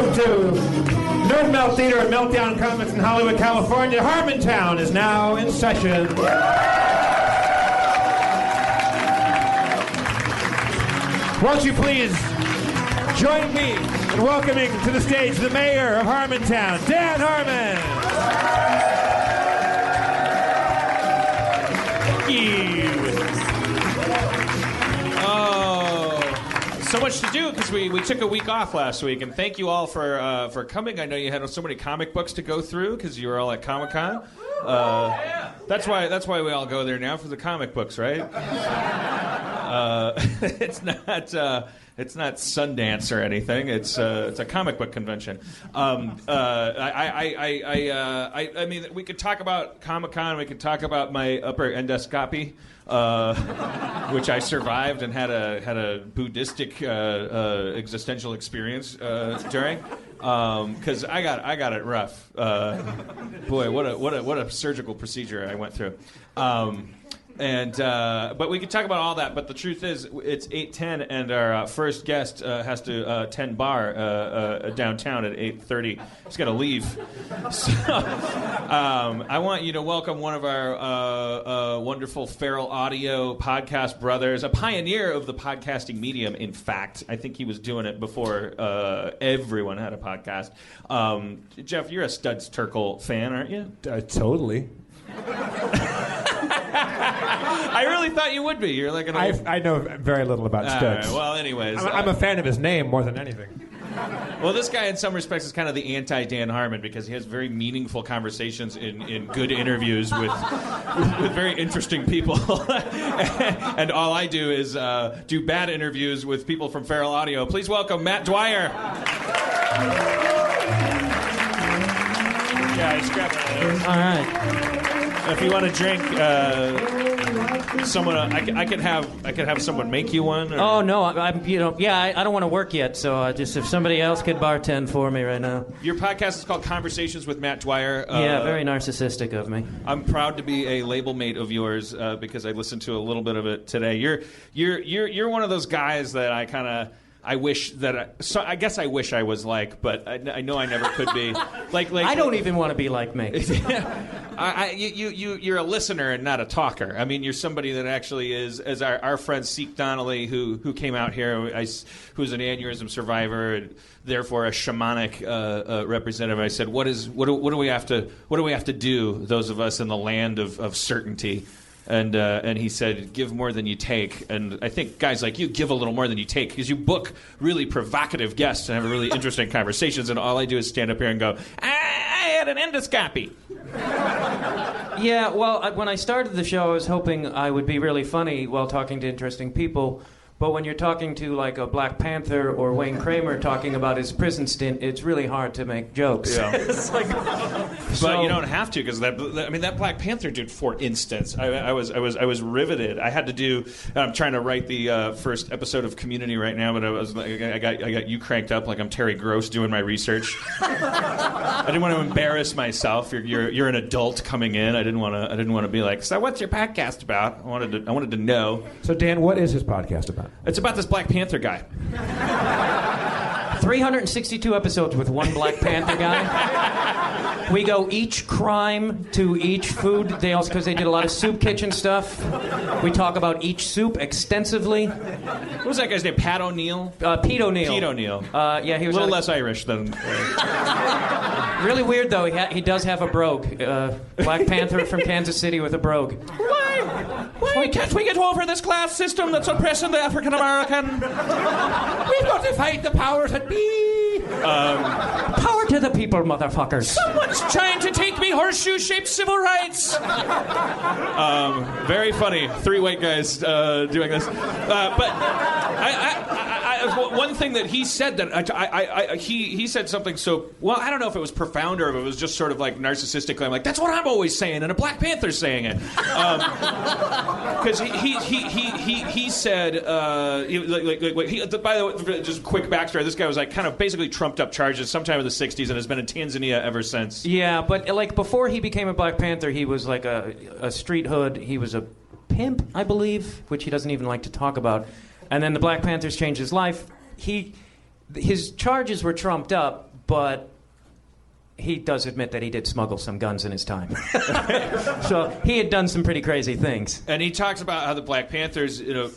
Welcome to Nerd Melt Theater and Meltdown Comics in Hollywood, California. Harmontown is now in session. Won't you please join me in welcoming to the stage the mayor of Harmontown, Dan Harmon. So much to do because we took a week off last week, and thank you all for coming. I know you had so many comic books to go through because you were all at Comic-Con. That's why we all go there now, for the comic books, right? It's not Sundance or anything. It's a comic book convention. I mean, we could talk about Comic-Con. We could talk about my upper endoscopy, which I survived and had a Buddhistic existential experience during. Because I got it rough. Boy, what a surgical procedure I went through. But we could talk about all that. But the truth is, it's 8:10, and our first guest has to tend bar downtown at 8:30. He's got to leave. So I want you to welcome one of our wonderful Feral Audio podcast brothers, a pioneer of the podcasting medium. In fact, I think he was doing it before everyone had a podcast. Jeff, you're a Studs Terkel fan, aren't you? Totally. I really thought you would be. You're like an old... I know very little about Studs. Right, well, anyways. I'm a fan of his name more than anything. Well, this guy, in some respects, is kind of the anti-Dan Harmon because he has very meaningful conversations in good interviews with very interesting people. And all I do is do bad interviews with people from Feral Audio. Please welcome Matt Dwyer. Yeah, he's grabbing it. All right. If you want to drink, someone I could have someone make you one. Or... Oh no, I don't want to work yet. So just if somebody else could bartend for me right now. Your podcast is called Conversations with Matt Dwyer. Yeah, very narcissistic of me. I'm proud to be a label mate of yours because I listened to a little bit of it today. You're one of those guys that I wish I wish I was like, but I know I never could be. Like I don't even want to be like me. You're a listener and not a talker. I mean, you're somebody that actually is, as our friend Seek Donnelly, who came out here, who's an aneurysm survivor and therefore a shamanic representative. I said, what do we have to do, those of us in the land of certainty? And he said, give more than you take. And I think guys like you give a little more than you take because you book really provocative guests and have really interesting conversations. And all I do is stand up here and go, I had an endoscopy. Yeah, well, when I started the show, I was hoping I would be really funny while talking to interesting people. But when you're talking to like a Black Panther or Wayne Kramer talking about his prison stint, it's really hard to make jokes. Yeah. But you don't have to because that Black Panther dude, for instance, I was riveted. I had to do. I'm trying to write the first episode of Community right now, but I got you cranked up like I'm Terry Gross doing my research. I didn't want to embarrass myself. You're an adult coming in. I didn't want to be like, so what's your podcast about? I wanted to know. So Dan, what is his podcast about? It's about this Black Panther guy. 362 episodes with one Black Panther guy. We go each crime to each food. They also, because they did a lot of soup kitchen stuff. We talk about each soup extensively. What was that guy's name? Pat O'Neill? Pete O'Neill. Pete O'Neill. Yeah, he was a little less Irish than. Really weird though. He does have a brogue. Black Panther from Kansas City with a brogue. Why can't we get over this class system that's oppressing the African American? We've got to fight the powers that be. Power to the people, motherfuckers. Someone's trying to take me horseshoe-shaped civil rights. Very funny. 3 white guys doing this. But one thing that he said that he said something so, well, I don't know if it was profound or if it was just sort of like narcissistic. I'm like, that's what I'm always saying, and a Black Panther's saying it. Because he said, by the way, just quick backstory, this guy was like kind of basically trumped up charges sometime in the 60s and has been in Tanzania ever since. Yeah, but like before he became a Black Panther, he was like a street hood. He was a pimp, I believe, which he doesn't even like to talk about. And then the Black Panthers changed his life. His charges were trumped up, but he does admit that he did smuggle some guns in his time. So he had done some pretty crazy things. And he talks about how the Black Panthers, the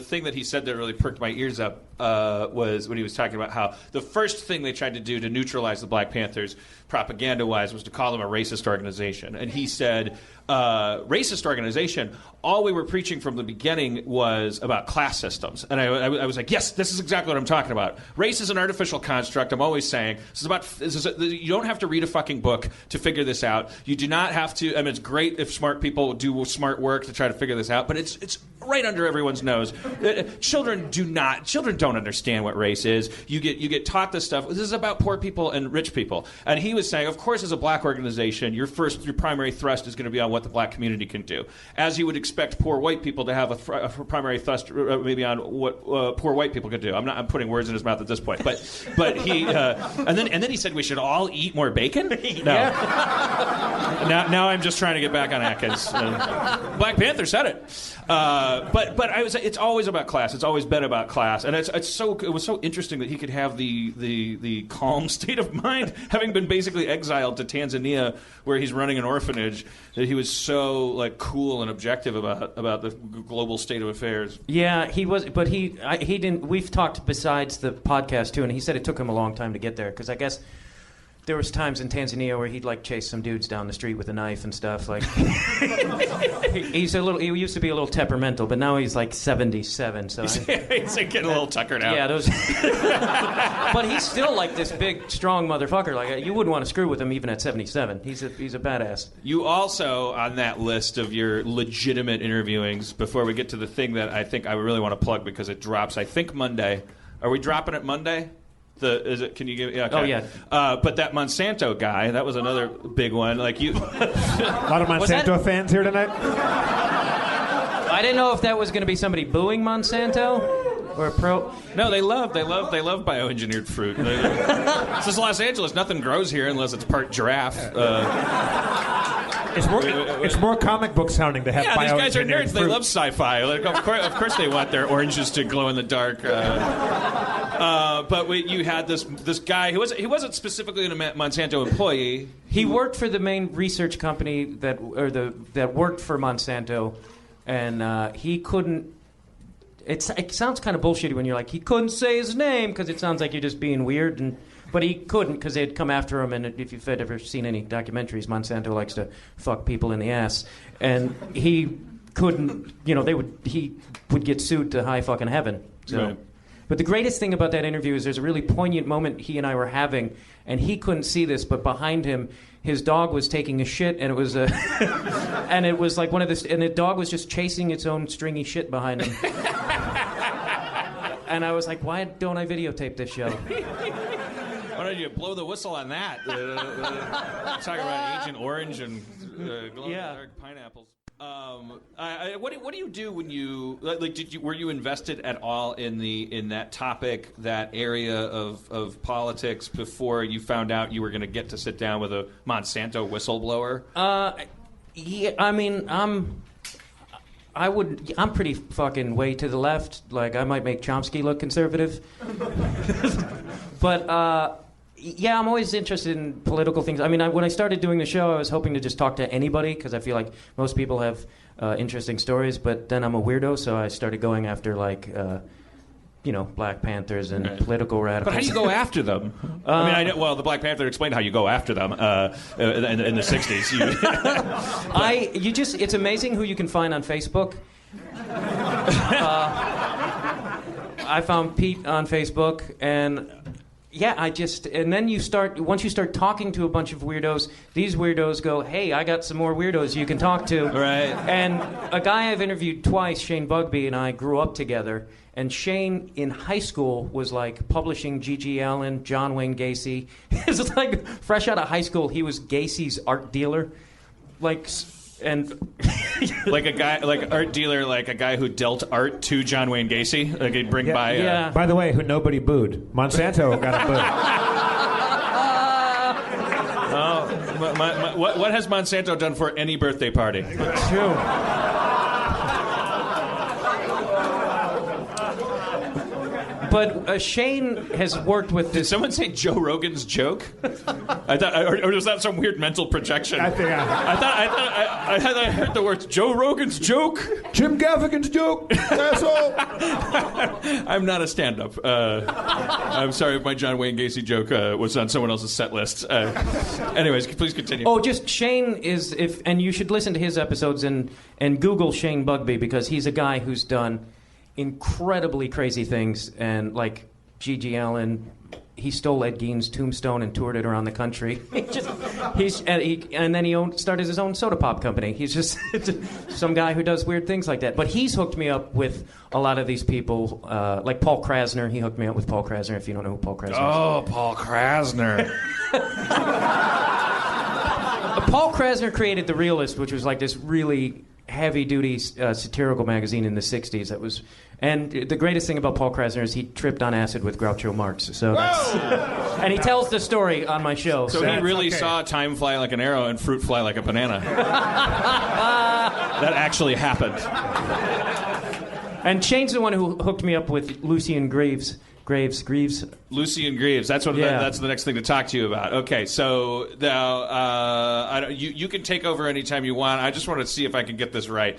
thing that he said that really perked my ears up was when he was talking about how the first thing they tried to do to neutralize the Black Panthers, propaganda-wise, was to call them a racist organization. And he said, racist organization, all we were preaching from the beginning was about class systems. And I was like, yes, this is exactly what I'm talking about. Race is an artificial construct. I'm always saying you don't have to read a fucking book to figure this out. You do not have to. I mean, it's great if smart people do smart work to try to figure this out, but it's right under everyone's nose. Children don't understand what race is. You get taught this stuff. This is about poor people and rich people. And he was saying, of course, as a black organization, your primary thrust is going to be on what the black community can do, as you would expect poor white people to have a primary thrust maybe on what poor white people could do. I'm putting words in his mouth at this point, but he and then he said we should all eat more bacon. No. Now I'm just trying to get back on Atkins. Black Panther said it. But it's always about class. It's always been about class, and it was so interesting that he could have the calm state of mind, having been basically exiled to Tanzania, where he's running an orphanage, that he was so like cool and objective about the global state of affairs. Yeah, he was, but he didn't. We've talked besides the podcast too, and he said it took him a long time to get there because I guess there was times in Tanzania where he'd like chase some dudes down the street with a knife and stuff. Like he used to be a little temperamental, but now he's like 77. So he's like getting a little tuckered out. Yeah, but he's still like this big, strong motherfucker. Like you wouldn't want to screw with him even at 77. He's a badass. You also, on that list of your legitimate interviewings, before we get to the thing that I think I really want to plug because it drops, I think Monday. Are we dropping it Monday? Can you give? Yeah, okay. Oh yeah. But that Monsanto guy, that was another big one. Like you, a lot of Monsanto fans here tonight. I didn't know if that was going to be somebody booing Monsanto or pro. No, they love bioengineered fruit. This is Los Angeles. Nothing grows here unless it's part giraffe. It's more comic book sounding to have. Yeah, these guys are nerds. Fruit. They love sci-fi. Like, of course, they want their oranges to glow in the dark. But you had this guy who wasn't specifically a Monsanto employee. He worked for the main research company that worked for Monsanto, and he couldn't. It sounds kind of bullshitty when you're like he couldn't say his name because it sounds like you're just being weird. But he couldn't because they'd come after him. And if you've ever seen any documentaries, Monsanto likes to fuck people in the ass, and he couldn't. He would get sued to high fucking heaven. So. Right. But the greatest thing about that interview is there's a really poignant moment he and I were having, and he couldn't see this, but behind him, his dog was taking a shit, and it was and it was like one of this, and the dog was just chasing its own stringy shit behind him. And I was like, why don't I videotape this show? Why don't you blow the whistle on that? Talking about Agent Orange and glow-in-the-dark pineapples. What do you do when you were you invested at all in that topic, that area of politics before you found out you were going to get to sit down with a Monsanto whistleblower? Yeah, I mean, I'm pretty fucking way to the left. Like I might make Chomsky look conservative, but. Yeah, I'm always interested in political things. I mean, when I started doing the show, I was hoping to just talk to anybody because I feel like most people have interesting stories. But then I'm a weirdo, so I started going after Black Panthers and political radicals. But how do you go after them? I mean, the Black Panther explained how you go after them in the '60s. It's amazing who you can find on Facebook. I found Pete on Facebook and. Yeah, and then once you start talking to a bunch of weirdos, these weirdos go, hey, I got some more weirdos you can talk to. Right. And a guy I've interviewed twice, Shane Bugbee, and I grew up together. And Shane, in high school, was like publishing G.G. Allen, John Wayne Gacy. It was like fresh out of high school, he was Gacy's art dealer. And like art dealer, like a guy who dealt art to John Wayne Gacy. Like he'd bring by. Yeah. By the way, who nobody booed. Monsanto got a boo. What has Monsanto done for any birthday party? True. But Shane has worked with Did this. someone say Joe Rogan's joke? I thought, or was that some weird mental projection? I think I thought I heard the words Joe Rogan's joke. Jim Gaffigan's joke, asshole. I'm not a stand-up. I'm sorry if my John Wayne Gacy joke was on someone else's set list. Anyways, please continue. Oh, just Shane is and you should listen to his episodes and Google Shane Bugbee, because he's a guy who's done incredibly crazy things, and like G.G. Allen, he stole Ed Gein's tombstone and toured it around the country. And then he started his own soda pop company. He's just some guy who does weird things like that. But he's hooked me up with a lot of these people, like Paul Krasner. He hooked me up with Paul Krasner, if you don't know who Paul Krasner is. Oh, Paul Krasner. Paul Krasner created The Realist, which was like this really heavy-duty satirical magazine in the 60s. That was, and the greatest thing about Paul Krasner is he tripped on acid with Groucho Marx. So that's, and he tells the story on my show. So he really saw time fly like an arrow and fruit fly like a banana. That actually happened. And Shane's the one who hooked me up with Lucien Greaves. Lucien Greaves. That's what. Yeah. That's the next thing to talk to you about. Okay, so now you can take over anytime you want. I just want to see if I can get this right.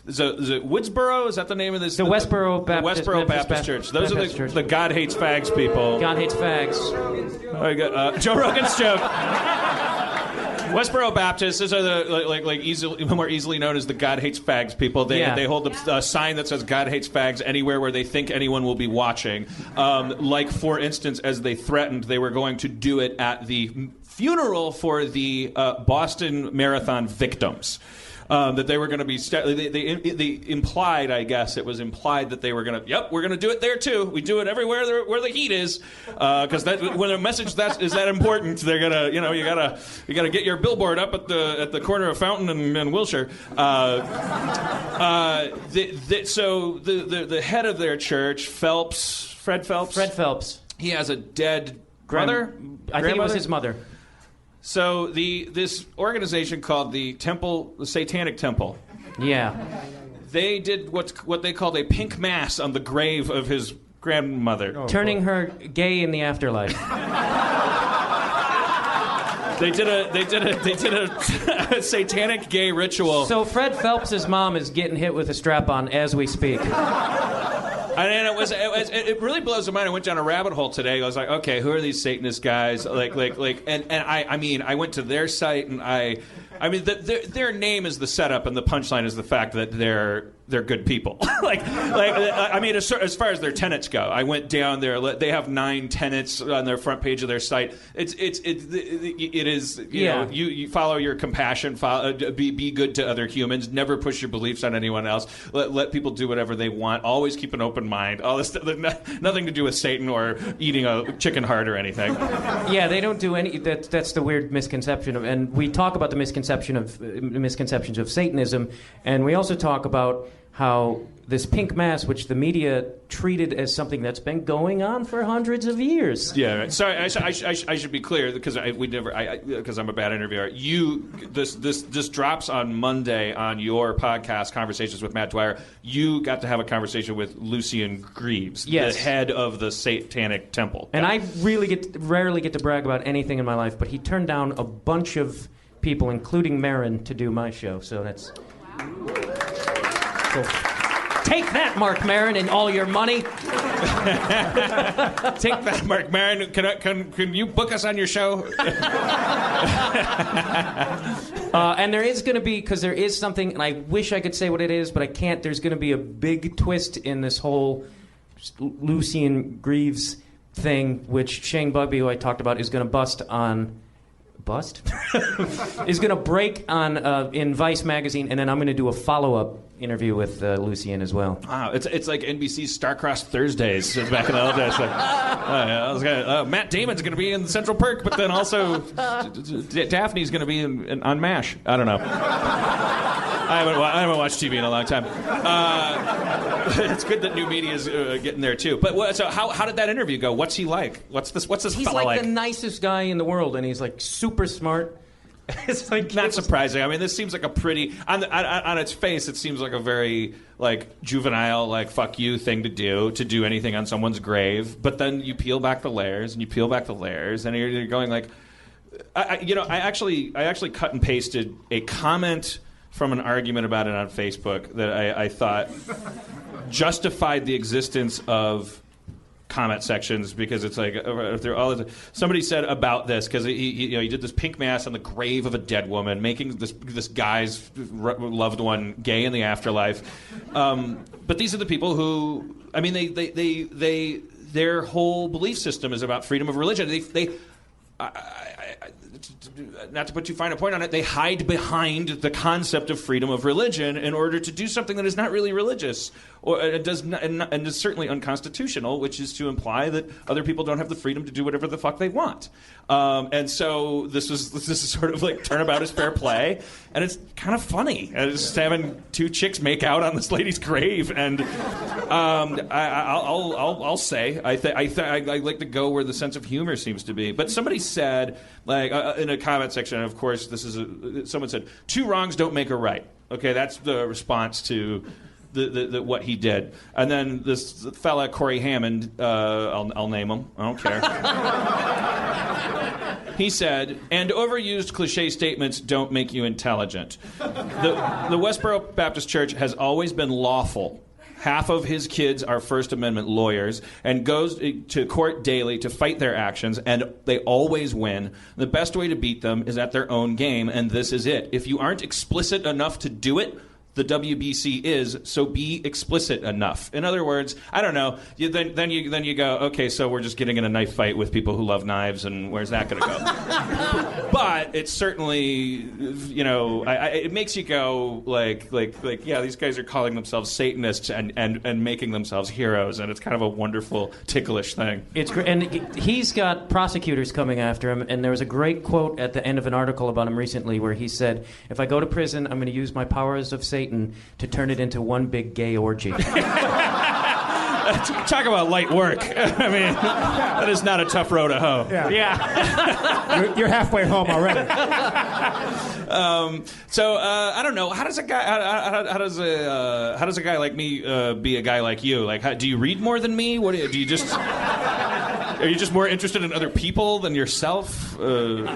Is it Woodsboro? Is that the name of this? The Westboro Baptist, the Westboro Baptist Church. Those Baptist are Church. the God Hates Fags people. God Hates Fags. Joe Rogan's joke. Westboro Baptists, those are the more easily known as the God Hates Fags people. They hold a sign that says God Hates Fags anywhere where they think anyone will be watching. Like, for instance, as they threatened, they were going to do it at the funeral for the Boston Marathon victims. That they were going to be... They implied, I guess, it was implied that they were going to... Yep, we're going to do it there, too. We do it everywhere where the heat is. Because when a message is that important, they're going to... You got to get your billboard up at the corner of Fountain and Wilshire. So the head of their church, Fred Phelps. He has a dead brother? I think it was his mother. So this organization called the Satanic Temple. Yeah. They did what they called a pink mass on the grave of his grandmother. Turning her gay in the afterlife. They did a satanic gay ritual. So Fred Phelps' mom is getting hit with a strap-on as we speak. And it really blows my mind. I went down a rabbit hole today. I was like, okay, who are these Satanist guys? I went to their site, and their name is the setup, and the punchline is the fact that they're good people. As far as their tenets go, I went down there. They have 9 tenets on their front page of their site. It is you follow your compassion, be good to other humans, never push your beliefs on anyone else. Let people do whatever they want. Always keep an open mind. All this nothing to do with Satan or eating a chicken heart or anything. Yeah, they don't do any. That's the weird misconception of, and we talk about the misconceptions of Satanism, and we also talk about how this pink mass, which the media treated as something that's been going on for hundreds of years. Yeah, right. Sorry, I should be clear because I'm a bad interviewer. This drops on Monday on your podcast, Conversations with Matt Dwyer. You got to have a conversation with Lucien Greaves, yes, the head of the Satanic Temple. And I rarely get to brag about anything in my life, but he turned down a bunch of people, including Maron, to do my show. So that's... So, take that, Mark Maron, and all your money. Take that, Mark Maron. Can you book us on your show? And there is going to be, because there is something, and I wish I could say what it is, but I can't. There's going to be a big twist in this whole Lucien Greaves thing, which Shane Bugbee, who I talked about, is going to is going to break on in Vice magazine, and then I'm going to do a follow-up interview with Lucien as well. Wow, it's like NBC's Star-Crossed Thursdays back in the old days. Matt Damon's going to be in Central Perk, but then also Daphne's going to be on MASH. I don't know. I haven't watched TV in a long time. It's good that new media is getting there too. But so how did that interview go? What's he like? What's this He's fella like? He's like the nicest guy in the world, and he's like super smart. It's like not surprising. I mean, this seems like a pretty on its face. It seems like a very like juvenile, like fuck you thing to do anything on someone's grave. But then you peel back the layers and you peel back the layers, and you're going like, I actually cut and pasted a comment from an argument about it on Facebook that I thought justified the existence of comment sections, because it's like if they're all somebody said about this, because he did this pink mass on the grave of a dead woman, making this guy's loved one gay in the afterlife. But these are the people who, I mean, they their whole belief system is about freedom of religion. Not to put too fine a point on it, they hide behind the concept of freedom of religion in order to do something that is not really religious, or it does not, and is certainly unconstitutional, which is to imply that other people don't have the freedom to do whatever the fuck they want. And so this is sort of like turnabout is fair play, and it's kind of funny. It's just having two chicks make out on this lady's grave, and I'll say I like to go where the sense of humor seems to be. But somebody said, like in a comment section, of course, someone said, 2 wrongs don't make a right. Okay, that's the response to the what he did. And then this fella, Corey Hammond, I'll name him, I don't care. He said, and overused cliche statements don't make you intelligent. The Westboro Baptist Church has always been lawful. Half of his kids are First Amendment lawyers and goes to court daily to fight their actions, and they always win. The best way to beat them is at their own game, and this is it. If you aren't explicit enough to do it, the WBC is, so be explicit enough. In other words, I don't know. Then you go, okay, so we're just getting in a knife fight with people who love knives, and where's that going to go? But it's certainly, it makes you go like, yeah, these guys are calling themselves Satanists and making themselves heroes, and it's kind of a wonderful, ticklish thing. It's great, and he's got prosecutors coming after him. And there was a great quote at the end of an article about him recently where he said, "If I go to prison, I'm going to use my powers of Satan to turn it into one big gay orgy." Talk about light work. I mean, that is not a tough row to hoe. Yeah. You're halfway home already. So I don't know. How does a guy like me be a guy like you? Like, do you read more than me? What do you just? Are you just more interested in other people than yourself? Do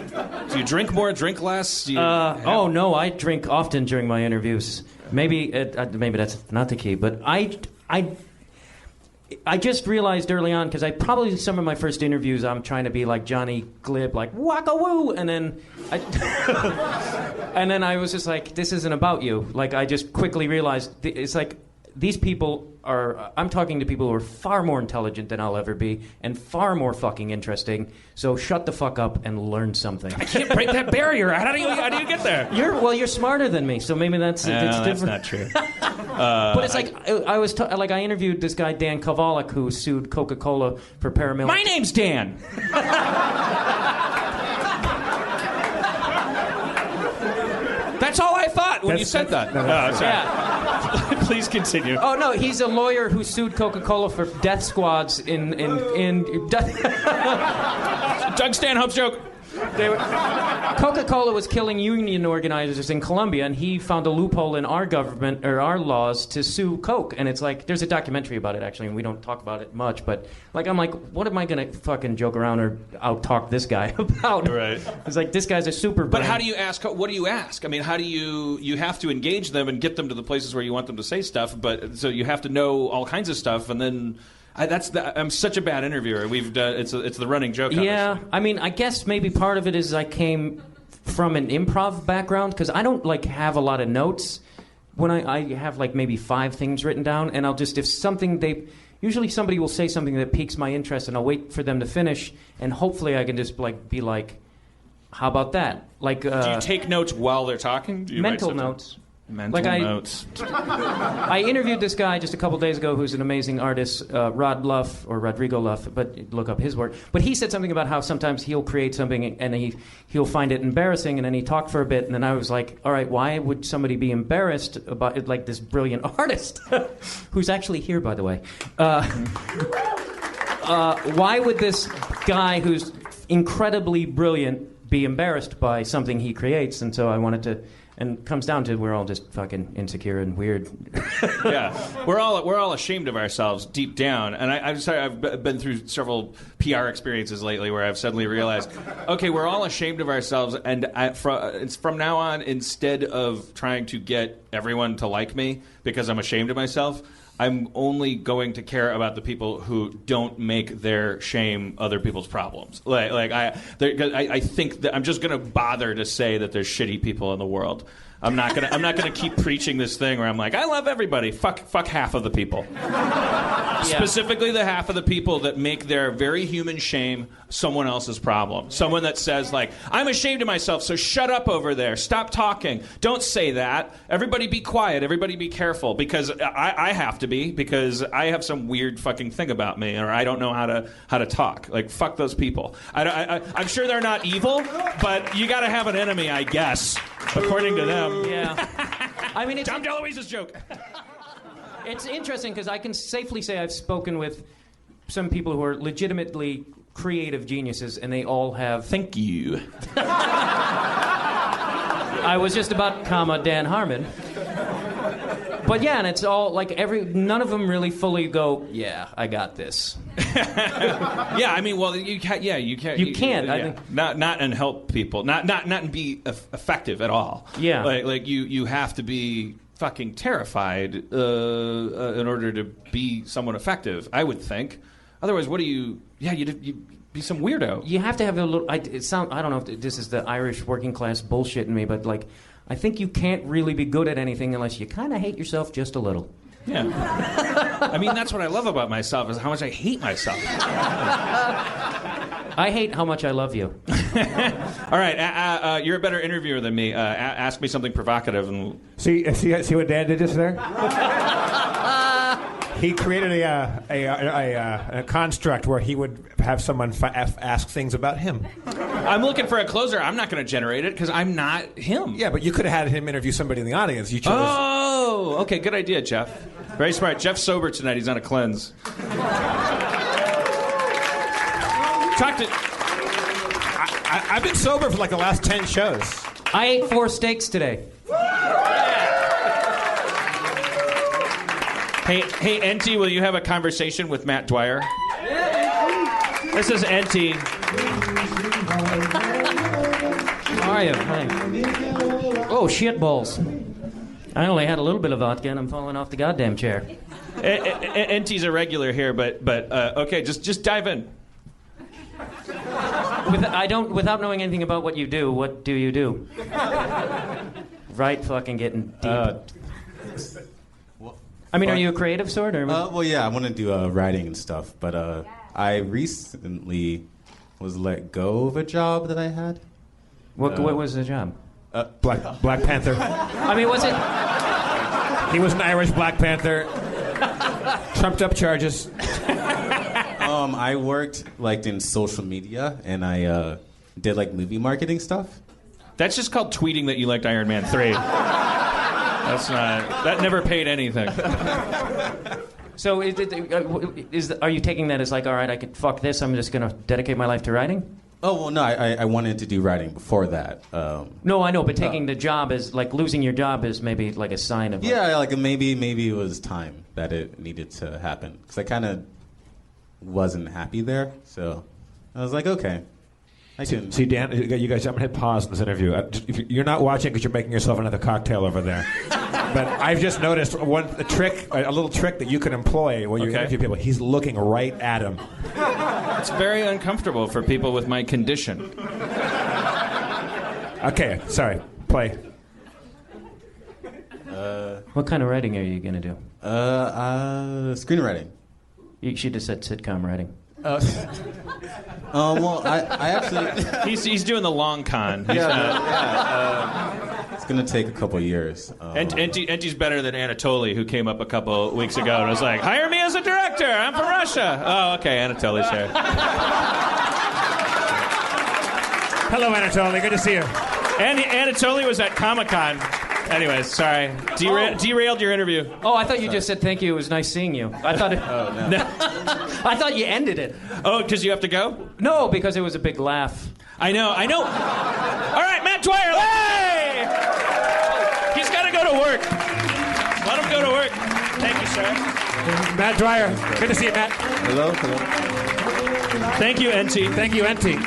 you drink more, drink less? Oh no, I drink often during my interviews. Maybe that's not the key, but I just realized early on, because probably some of my first interviews I'm trying to be like Johnny Glib, like waka woo, and then I was just like, this isn't about you. Like, I just quickly realized it's like, these people are, I'm talking to people who are far more intelligent than I'll ever be and far more fucking interesting. So shut the fuck up and learn something. I can't break that barrier. How do you get there? You're smarter than me, so maybe that's different. That's not true. But it's like I interviewed this guy Dan Kovalik who sued Coca-Cola for paramilitary. My name's Dan. That's all I thought when you said that. Sorry. Yeah. Please continue. Oh no, he's a lawyer who sued Coca-Cola for death squads in Doug Stanhope's joke. Coca-Cola was killing union organizers in Colombia, and he found a loophole in our government or our laws to sue Coke. And it's like, there's a documentary about it actually, and we don't talk about it much. But like, I'm like, what am I gonna fucking joke around or out-talk this guy about? Right. It's like, this guy's a super. But how do you ask? What do you ask? I mean, how do you have to engage them and get them to the places where you want them to say stuff? But so you have to know all kinds of stuff, and then. I'm such a bad interviewer. It's the running joke. Yeah, I mean, I guess maybe part of it is I came from an improv background, because I don't like have a lot of notes. When I have like maybe 5 things written down, and I'll just, if something usually somebody will say something that piques my interest, and I'll wait for them to finish, and hopefully I can just like be like, how about that? Like, do you take notes while they're talking? Do you mental notes. Notes. I interviewed this guy just a couple days ago who's an amazing artist, Rod Luff, or Rodrigo Luff, but look up his work. But he said something about how sometimes he'll create something and he'll find it embarrassing, and then he talked for a bit, and then I was like, all right, why would somebody be embarrassed about it, like this brilliant artist, who's actually here, by the way? Why would this guy who's incredibly brilliant be embarrassed by something he creates, and so I wanted to. And it comes down to we're all just fucking insecure and weird. Yeah, we're all ashamed of ourselves deep down. And I'm sorry, I've been through several PR experiences lately where I've suddenly realized, okay, we're all ashamed of ourselves, and it's from now on, instead of trying to get everyone to like me because I'm ashamed of myself, I'm only going to care about the people who don't make their shame other people's problems. I think that I'm just going to bother to say that there's shitty people in the world. I'm not gonna keep preaching this thing where I'm like, I love everybody. Fuck half of the people. Yeah. Specifically the half of the people that make their very human shame someone else's problem. Someone that says, like, I'm ashamed of myself, so shut up over there. Stop talking. Don't say that. Everybody be quiet. Everybody be careful. Because I have to be, because I have some weird fucking thing about me, or I don't know how to talk. Like, fuck those people. I'm sure they're not evil, but you gotta have an enemy, I guess, according to them. Yeah. I mean, it's Tom DeLuise's joke. It's interesting because I can safely say I've spoken with some people who are legitimately creative geniuses, and they all have... Thank you. I was just about, Dan Harmon. But yeah, and it's all like none of them really fully go, yeah, I got this. Yeah, I mean, well, you can't. Yeah, you can't. You can't. Yeah. I think Not and help people. Not and be effective at all. Yeah. Like you have to be fucking terrified in order to be someone effective, I would think. Otherwise, what do you? Yeah, you be some weirdo. You have to have a little. I don't know if this is the Irish working class bullshit in me, but like, I think you can't really be good at anything unless you kind of hate yourself just a little. Yeah. I mean, that's what I love about myself, is how much I hate myself. I hate how much I love you. All right, you're a better interviewer than me. Ask me something provocative. And See what Dan did just there? He created a construct where he would have someone ask things about him. I'm looking for a closer. I'm not going to generate it because I'm not him. Yeah, but you could have had him interview somebody in the audience. You chose. Oh, okay, good idea, Jeff. Very smart. Jeff's sober tonight. He's on a cleanse. I've been sober for like the last 10 shows. I ate 4 steaks today. Hey, Enty, will you have a conversation with Matt Dwyer? This is Enty. How are you? Hi. Oh, shit balls. I only had a little bit of vodka and I'm falling off the goddamn chair. Enty's a regular here, but okay, just dive in. Without knowing anything about what do you do? Right, fucking getting deep. I mean, are you a creative sort? Or? Well, yeah, I want to do writing and stuff, but I recently was let go of a job that I had. What was the job? Black Panther. I mean, was it? He was an Irish Black Panther. Trumped up charges. I worked like in social media, and I did like movie marketing stuff. That's just called tweeting that you liked Iron Man 3. That never paid anything. So are you taking that as like, all right, I could fuck this, I'm just going to dedicate my life to writing? Oh, well, no, I wanted to do writing before that. No, I know, but taking the job is, like, losing your job is maybe like a sign of... Yeah, like maybe it was time that it needed to happen. Because I kind of wasn't happy there, so I was like, okay. See, Dan, you guys, I'm going to hit pause in this interview. You're not watching because you're making yourself another cocktail over there. But I've just noticed a little trick that you can employ when you interview people. He's looking right at him. It's very uncomfortable for people with my condition. Okay, sorry. Play. What kind of writing are you going to do? Screenwriting. You should have said sitcom writing. Well, I actually... He's doing the long con. It's going to take a couple years. Enty's better than Anatoly, who came up a couple weeks ago and was like, hire me as a director. I'm from Russia. Oh, okay, Anatoly's here. Hello, Anatoly. Good to see you. And Anatoly was at Comic-Con. Anyways, sorry. Derailed your interview. Oh, I thought you just said thank you. It was nice seeing you. I thought. I thought you ended it. Oh, because you have to go? No, because it was a big laugh. I know. All right, Matt Dwyer. Hey! He's got to go to work. Let him go to work. Thank you, sir. Matt Dwyer. Good to see you, Matt. Hello. Thank you, NT. Thank you, NT.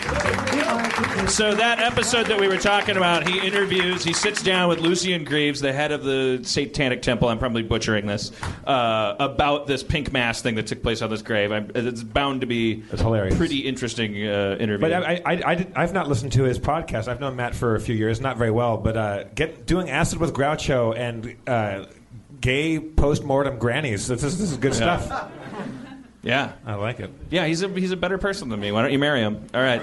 So that episode that we were talking about, he sits down with Lucian Greaves, the head of the Satanic Temple, I'm probably butchering this, about this pink mass thing that took place on this grave. It's bound to be It's hilarious. Pretty interesting interview. But I've not listened to his podcast. I've known Matt for a few years, not very well, but doing Acid with Groucho and gay post-mortem grannies, this is good stuff. Yeah. I like it. Yeah, he's a better person than me. Why don't you marry him? All right.